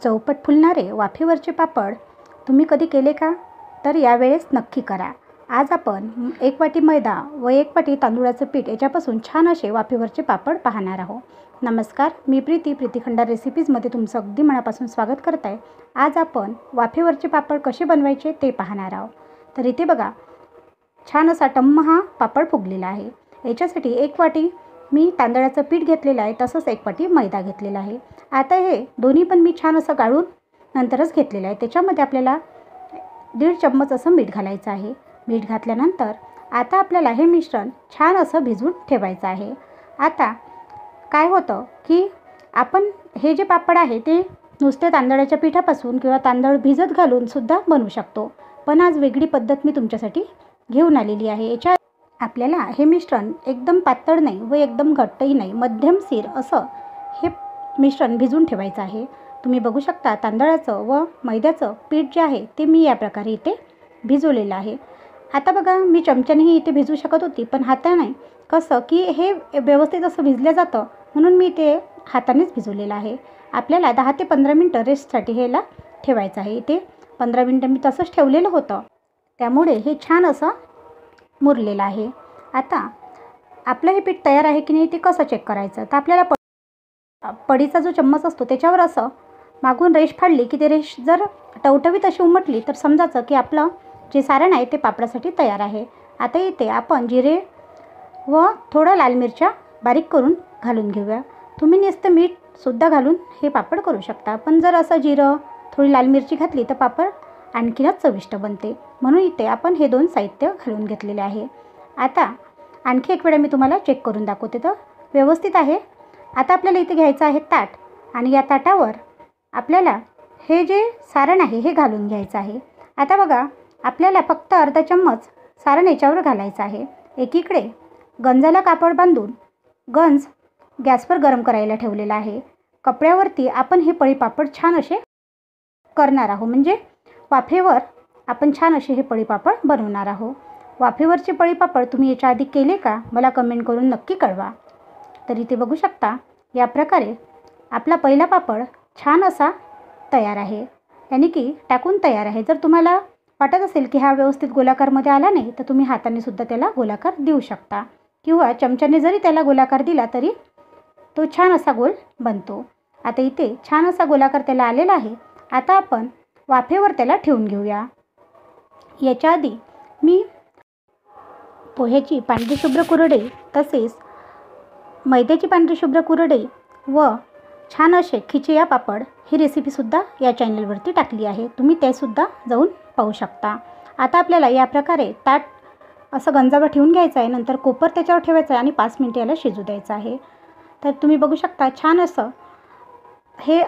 चौपट फुलणारे वाफेवरचे पापड तुम्ही कधी केले का? तर यावेळेस नक्की करा. आज आपण 1 वाटी मैदा व 1 वाटी तांदूळाचं पीठ याच्यापासून छान असे वाफेवरचे पापड पाहणार आहोत. नमस्कार, मी प्रीती खंडार रेसिपीजमध्ये तुमचं अगदी मनापासून स्वागत करत आहे. आज आपण वाफेवरचे पापड कसे बनवायचे ते पाहणार आहोत. तर इथे बघा, छान असा टम्म हा पापड फुगलेला आहे. याच्यासाठी 1 वाटी मी तांदळाचं पीठ घेतलेलं आहे, तसंच 1 वाटी मैदा घेतलेला आहे. आता हे दोन्ही पण मी छान असं गाळून नंतरच घेतलेलं आहे. त्याच्यामध्ये आपल्याला 1.5 चम्मच असं मीठ घालायचं आहे. मीठ घातल्यानंतर आता आपल्याला हे मिश्रण छान असं भिजवून ठेवायचं आहे. आता काय होतं की आपण हे जे पापड आहे ते नुसते तांदळाच्या पिठापासून किंवा तांदूळ भिजत घालून सुद्धा बनवू शकतो, पण आज वेगळी पद्धत मी तुमच्यासाठी घेऊन आलेली आहे. याच्या आपल्याला हे मिश्रण एकदम पातळ नाही व एकदम घट्टही नाही, मध्यमशीर असं हे मिश्रण भिजवून ठेवायचं आहे. तुम्ही बघू शकता तांदळाचं व मैद्याचं पीठ जे आहे ते मी या प्रकारे इथे भिजवलेलं आहे. आता बघा, मी चमच्यानेही इथे भिजवू शकत होती, पण हाताने कसं की हे व्यवस्थित असं भिजलं जातं म्हणून मी ते हातानेच भिजवलेलं आहे. आपल्याला 10 ते 15 मिनटं रेस्टसाठी ह्याला ठेवायचं आहे. इथे 15 मिनटं मी तसंच ठेवलेलं होतं, त्यामुळे हे छान असं मुरलेलं आहे. आता आपलं हे पीठ तयार आहे की नाही ते कसं चेक करायचं? तर आपल्याला पडीचा जो चम्मच असतो त्याच्यावर असं मागून रेष फाडली की ते रेष जर टवटवीत अशी उमटली तर समजायचं की आपलं जे सारण आहे ते पापडासाठी तयार आहे. आता इथे आपण जिरे व थोडं लाल मिरच्या बारीक करून घालून घेऊया. तुम्ही नुसतं मीठसुद्धा घालून हे पापड करू शकता, पण जर असं जिरं थोडी लाल मिरची घातली तर पापड आणखीनच चविष्ट बनते. म्हणून इथे आपण हे 2 साहित्य घालून घेतलेले आहे. आता आणखी एक वेळा मी तुम्हाला चेक करून दाखवते तर व्यवस्थित आहे. आता आपल्याला इथे घ्यायचं आहे ताट, आणि या ताटावर आपल्याला हे जे सारण आहे हे घालून घ्यायचं आहे. आता बघा, आपल्याला फक्त अर्धा चम्मच सारण याच्यावर घालायचं आहे. एकीकडे गंजाला कापड बांधून गंज गॅसवर गरम करायला ठेवलेला आहे. कपड्यावरती आपण हे पळीपापड छान असे करणार आहोत, म्हणजे वाफेवर आपण छान असे हे पळीपापड बनवणार आहोत. वाफेवरचे पळीपापड तुम्ही याच्या आधी केले का? मला कमेंट करून नक्की कळवा. तर इथे बघू शकता, या प्रकारे आपला पहिला पापड छान असा तयार आहे, यानी की टाकून तयार आहे. जर तुम्हाला वाटत असेल की हा व्यवस्थित गोलाकारमध्ये आला नाही तर तुम्ही हाताने सुद्धा त्याला गोलाकार देऊ शकता, किंवा चमच्याने जरी त्याला गोलाकार दिला तरी तो छान असा गोल बनतो. आता इथे छान असा गोलाकार त्याला आलेला आहे. आता आपण वाफेवर त्याला ठेवून घेऊया. याच्या आधी मी पोह्याची पांढरी शुभ्र कुरडई तसेच मैद्याची पांढरी शुभ्र कुरडई व छान असे खिचिया पापड ही रेसिपीसुद्धा या चॅनलवरती टाकली आहे. तुम्ही त्यासुद्धा जाऊन पाहू शकता. आता आपल्याला या प्रकारे ताट असं गंजावर ठेवून घ्यायचं आहे, नंतर कोपर त्याच्यावर ठेवायचं आहे आणि 5 मिनिटे याला शिजू द्यायचं आहे. तर तुम्ही बघू शकता छान असं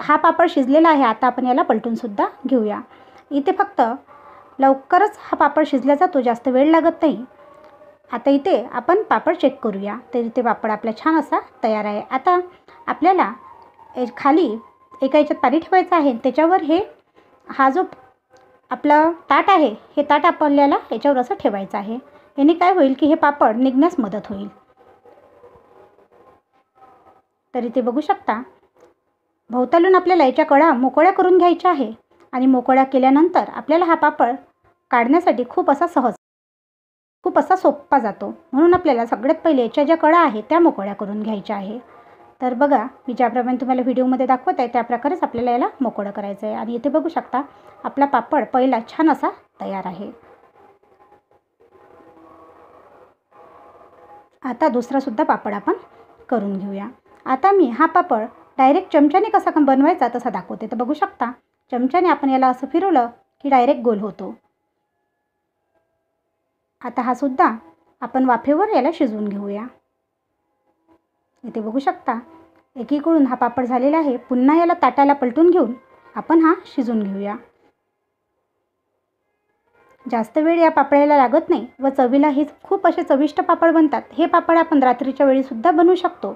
हा पापड शिजलेला आहे. आता आपण याला पलटूनसुद्धा घेऊया. इथे फक्त लवकरच हा पापड शिजला जातो, जास्त वेळ लागत नाही. आता इथे आपण पापड चेक करूया. तर इथे पापड आपला छान असा तयार आहे. आता आपल्याला खाली एका याच्यात पाणी ठेवायचं आहे, त्याच्यावर हा जो आपला ताट आहे हे ताट आपल्याला याच्यावर असं ठेवायचं आहे. याने काय होईल की हे पापड निघण्यास मदत होईल. तर इथे बघू शकता, भोवतालून आपल्याला याच्या कडा मोकळ्या करून घ्यायच्या आहे, आणि मोकळ्या केल्यानंतर आपल्याला हा पापड काढण्यासाठी खूप असा सोपा जातो. म्हणून आपल्याला सगळ्यात पहिले याच्या ज्या कडा आहेत त्या मोकळ्या करून घ्यायच्या आहे. तर बघा, मी ज्याप्रमाणे तुम्हाला व्हिडिओमध्ये दाखवत आहे त्याप्रकारेच आपल्याला याला मोकळं करायचं आहे. आणि इथे बघू शकता आपला पापड पहिला छान असा तयार आहे. आता दुसरासुद्धा पापड आपण करून घेऊया. आता मी हा पापड डायरेक्ट चमच्याने कसा बनवायचा तसा दाखवते. तर बघू शकता, चमच्याने आपण याला असं फिरवलं की डायरेक्ट गोल होतो. आता हा सुद्धा आपण वाफेवर याला शिजवून घेऊया. इथे बघू शकता, एकीकडून हा पापड झालेला आहे. पुन्हा याला ताटाला पलटून घेऊन आपण हा शिजवून घेऊया. जास्त वेळ या पापडाला लागत नाही व चवीला हे खूप असे चविष्ट पापड बनतात. हे पापड आपण रात्रीच्या वेळीसुद्धा बनवू शकतो,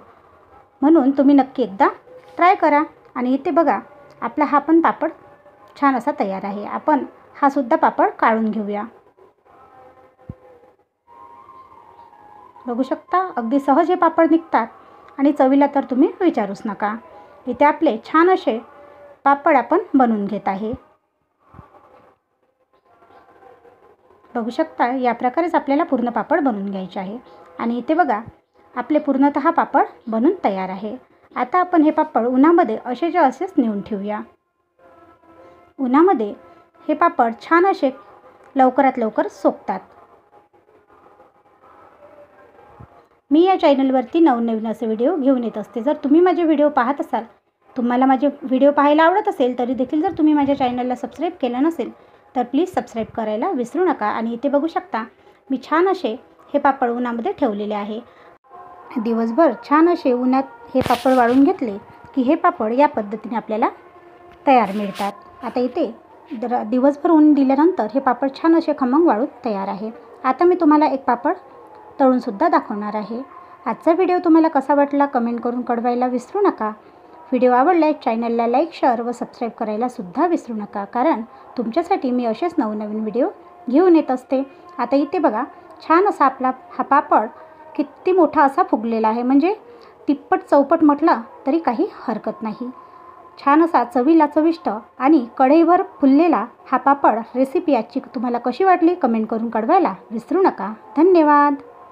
म्हणून तुम्ही नक्की एकदा ट्राय करा. आणि इथे बघा, आपला हा पण पापड छान असा तयार आहे. आपण हा सुद्धा पापड काढून घेऊया. बघू शकता, अगदी सहज हे पापड निघतात आणि चवीला तर तुम्ही विचारूच नका. इथे आपले छान असे पापड आपण बनवून घेत आहे। बघू शकता या प्रकारेच आपल्याला पूर्ण पापड बनवून घ्यायचे आहे। आणि इथे बघा आपले पूर्णतः पापड बनून तयार आहे। आता आपण हे पापड उन्हामध्ये असेच्या असेच नेऊन ठेवूया। उन्हामध्ये हे पापड छान असे लवकरात लवकर सुकतात। मी या चॅनलवरती नवनवीन असे व्हिडिओ घेऊन येत असते। जर तुम्ही माझे व्हिडिओ पाहत असाल, तुम्हाला माझे व्हिडिओ पाहायला आवडत असेल तरी देखील जर तुम्ही माझ्या चॅनलला सबस्क्राईब केलं नसेल तर प्लीज सबस्क्राईब करायला विसरू नका। आणि इथे बघू शकता मी छान असे हे पापड उन्हामध्ये ठेवलेले आहे। दिवसभर छान असे उन्हात हे पापड वाळून घेतले की हे पापड या पद्धतीने आपल्याला तयार मिळतात। आता इथे दिवसभर ऊन दिल्यानंतर हे पापड छान असे खमंग वाळून तयार आहे। आता मी तुम्हाला एक पापड तळून सुद्धा दाखवणार आहे। आजचा व्हिडिओ तुम्हाला कसा वाटला कमेंट करून कळवायला विसरू नका। व्हिडिओ आवडल्यास चॅनलला लाईक, शेअर व सबस्क्राईब करायला सुद्धा विसरू नका, कारण तुमच्यासाठी मी असेच नवनवीन व्हिडिओ घेऊन येत असते। आता इथे बघा छान असा आपला हा पापड किती मोठा असा फुगलेला आहे, म्हणजे तिप्पट चौपट म्हटलं तरी काही हरकत नाही। छान असा चवीला चविष्ट आणि कढईभर फुललेला हा पापड रेसिपी आजची तुम्हाला कशी वाटली कमेंट करून कळवायला विसरू नका। धन्यवाद।